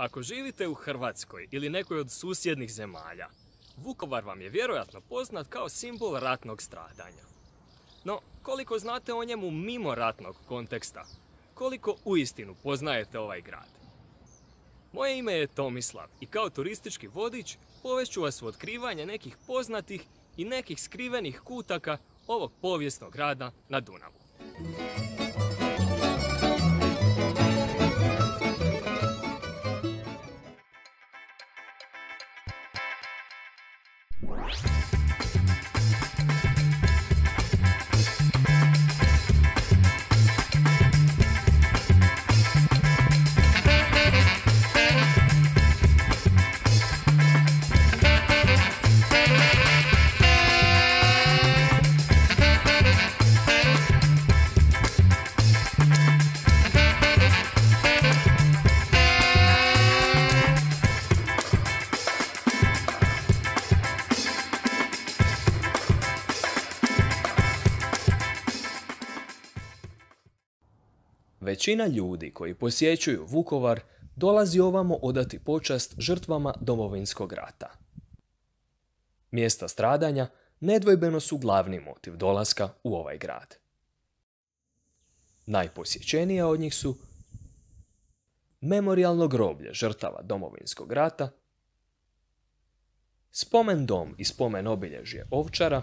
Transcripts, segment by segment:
Ako živite u Hrvatskoj ili nekoj od susjednih zemalja, Vukovar vam je vjerojatno poznat kao simbol ratnog stradanja. No, koliko znate o njemu mimo ratnog konteksta? Koliko uistinu poznajete ovaj grad? Moje ime je Tomislav i kao turistički vodič povešću vas u otkrivanje nekih poznatih i nekih skrivenih kutaka ovog povijesnog grada na Dunavu. Većina ljudi koji posjećuju Vukovar dolazi ovamo odati počast žrtvama Domovinskog rata. Mjesta stradanja nedvojbeno su glavni motiv dolaska u ovaj grad. Najposjećenija od njih su Memorijalno groblje žrtava Domovinskog rata, Spomen dom i spomen obilježje Ovčara,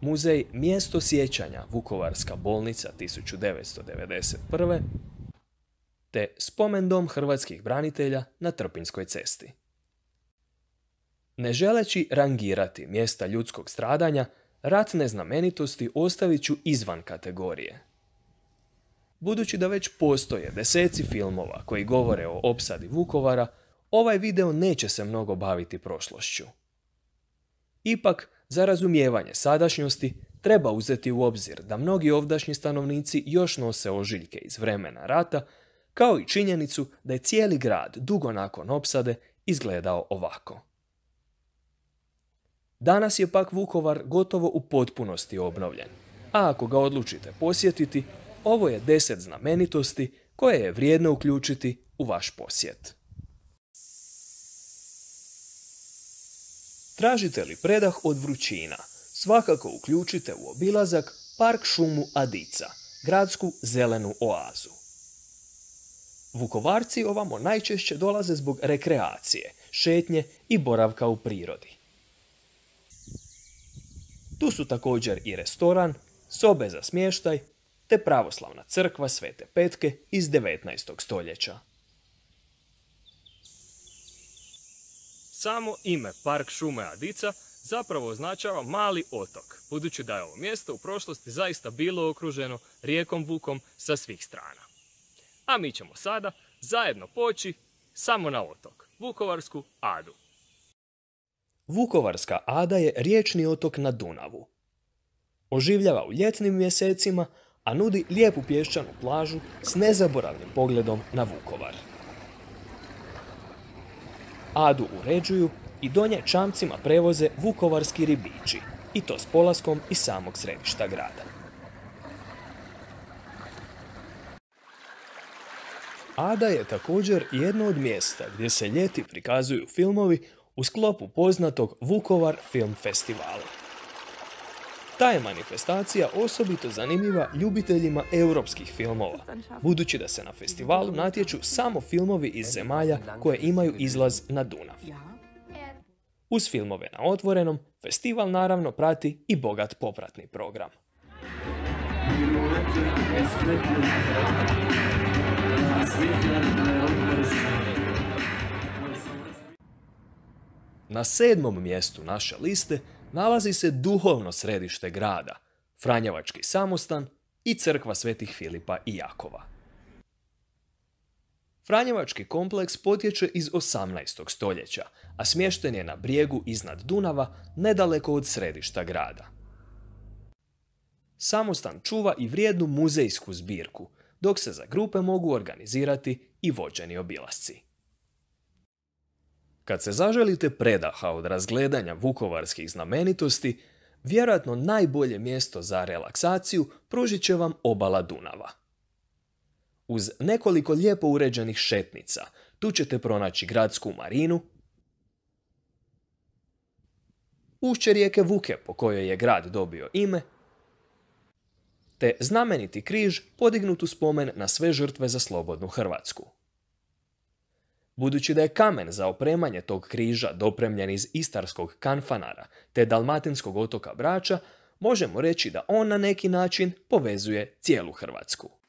Muzej Mjesto sjećanja Vukovarska bolnica 1991. te Spomen dom hrvatskih branitelja na Trpinjskoj cesti. Ne želeći rangirati mjesta ljudskog stradanja, ratne znamenitosti ostavit ću izvan kategorije. Budući da već postoje deseci filmova koji govore o opsadi Vukovara, ovaj video neće se mnogo baviti prošlošću. Ipak, za razumijevanje sadašnjosti treba uzeti u obzir da mnogi ovdašnji stanovnici još nose ožiljke iz vremena rata, kao i činjenicu da je cijeli grad dugo nakon opsade izgledao ovako. Danas je pak Vukovar gotovo u potpunosti obnovljen, a ako ga odlučite posjetiti, ovo je 10 znamenitosti koje je vrijedno uključiti u vaš posjet. Tražite li predah od vrućina, svakako uključite u obilazak Park šumu Adica, gradsku zelenu oazu. Vukovarci ovamo najčešće dolaze zbog rekreacije, šetnje i boravka u prirodi. Tu su također i restoran, sobe za smještaj, te pravoslavna crkva Svete Petke iz 19. stoljeća. Samo ime Park šume Adica zapravo označava mali otok, budući da je ovo mjesto u prošlosti zaista bilo okruženo rijekom Vukom sa svih strana. A mi ćemo sada zajedno poći samo na otok, Vukovarsku Adu. Vukovarska Ada je riječni otok na Dunavu. Oživljava u ljetnim mjesecima, a nudi lijepu pješčanu plažu s nezaboravnim pogledom na Vukovar. Adu uređuju i do nje čamcima prevoze vukovarski ribiči, i to s polaskom iz samog središta grada. Ada je također jedno od mjesta gdje se ljeti prikazuju filmovi u sklopu poznatog Vukovar Film Festivala. Ta je manifestacija osobito zanimljiva ljubiteljima europskih filmova, budući da se na festivalu natječu samo filmovi iz zemalja koje imaju izlaz na Dunav. Uz filmove na otvorenom, festival naravno prati i bogat popratni program. Na 7. mjestu naše liste nalazi se duhovno središte grada, Franjevački samostan i crkva Svetih Filipa i Jakova. Franjevački kompleks potječe iz 18. stoljeća, a smješten je na brijegu iznad Dunava, nedaleko od središta grada. Samostan čuva i vrijednu muzejsku zbirku, dok se za grupe mogu organizirati i vođeni obilasci. Kad se zaželite predaha od razgledanja vukovarskih znamenitosti, vjerojatno najbolje mjesto za relaksaciju pružit će vam obala Dunava. Uz nekoliko lijepo uređenih šetnica, tu ćete pronaći gradsku marinu, ušće rijeke Vuke po kojoj je grad dobio ime, te znameniti križ podignut u spomen na sve žrtve za slobodnu Hrvatsku. Budući da je kamen za opremanje tog križa dopremljen iz istarskog Kanfanara te dalmatinskog otoka Brača, možemo reći da on na neki način povezuje cijelu Hrvatsku.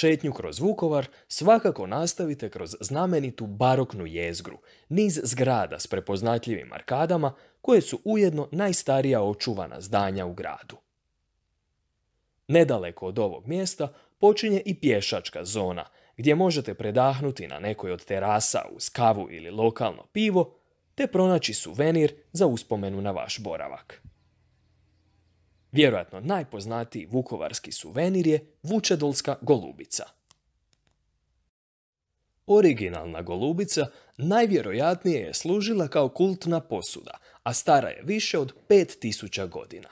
Šetnju kroz Vukovar svakako nastavite kroz znamenitu baroknu jezgru, niz zgrada s prepoznatljivim arkadama koje su ujedno najstarija očuvana zdanja u gradu. Nedaleko od ovog mjesta počinje i pješačka zona, gdje možete predahnuti na nekoj od terasa uz kavu ili lokalno pivo, te pronaći suvenir za uspomenu na vaš boravak. Vjerojatno najpoznatiji vukovarski suvenir je vučedolska golubica. Originalna golubica najvjerojatnije je služila kao kultna posuda, a stara je više od 5000 godina.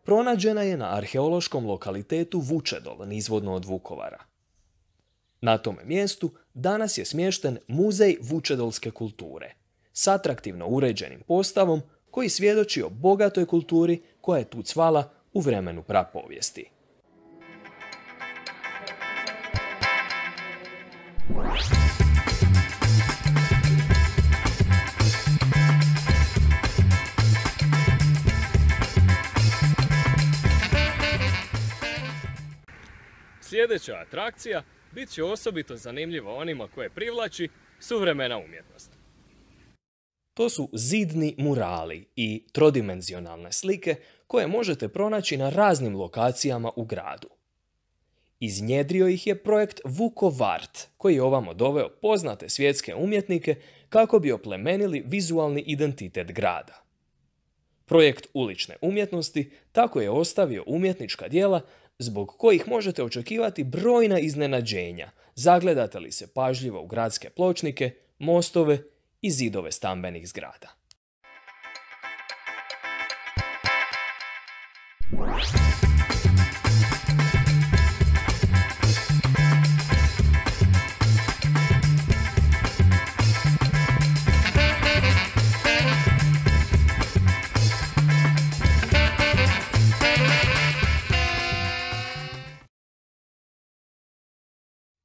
Pronađena je na arheološkom lokalitetu Vučedol, nizvodno od Vukovara. Na tome mjestu danas je smješten Muzej vučedolske kulture, s atraktivno uređenim postavom koji svjedoči o bogatoj kulturi koja je tu cvala u vremenu prapovijesti. Sljedeća atrakcija bit će osobito zanimljiva onima koje privlači suvremena umjetnost. To su zidni murali i trodimenzionalne slike koje možete pronaći na raznim lokacijama u gradu. Iznjedrio ih je projekt Vukovart, koji je ovamo doveo poznate svjetske umjetnike kako bi oplemenili vizualni identitet grada. Projekt ulične umjetnosti tako je ostavio umjetnička djela zbog kojih možete očekivati brojna iznenađenja, zagledate li se pažljivo u gradske pločnike, mostove i zidove stambenih zgrada.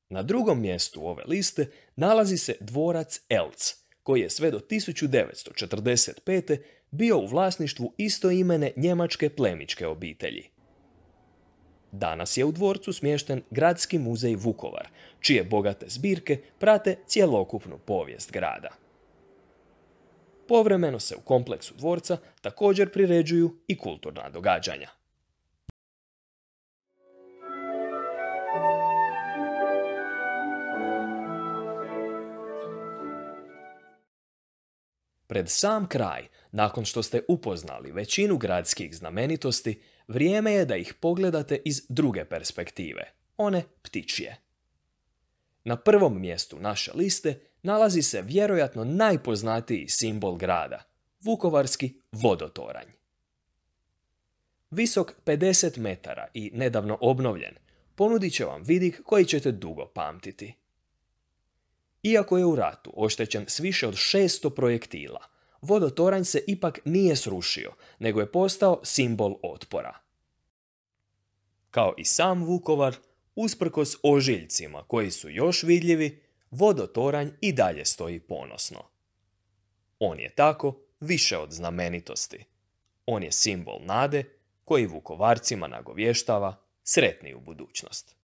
Na drugom mjestu ove liste nalazi se dvorac Elc, koji je sve do 1945. bio u vlasništvu istoimene njemačke plemićke obitelji. Danas je u dvorcu smješten Gradski muzej Vukovar, čije bogate zbirke prate cjelokupnu povijest grada. Povremeno se u kompleksu dvorca također priređuju i kulturna događanja. Pred sam kraj, nakon što ste upoznali većinu gradskih znamenitosti, vrijeme je da ih pogledate iz druge perspektive, one ptičje. Na prvom mjestu naše liste nalazi se vjerojatno najpoznatiji simbol grada, vukovarski vodotoranj. Visok 50 metara i nedavno obnovljen, ponudit će vam vidik koji ćete dugo pamtiti. Iako je u ratu oštećen s više od 600 projektila, vodotoranj se ipak nije srušio, nego je postao simbol otpora. Kao i sam Vukovar, usprkos ožiljcima koji su još vidljivi, vodotoranj i dalje stoji ponosno. On je tako više od znamenitosti. On je simbol nade koji Vukovarcima nagovještava sretniju budućnost.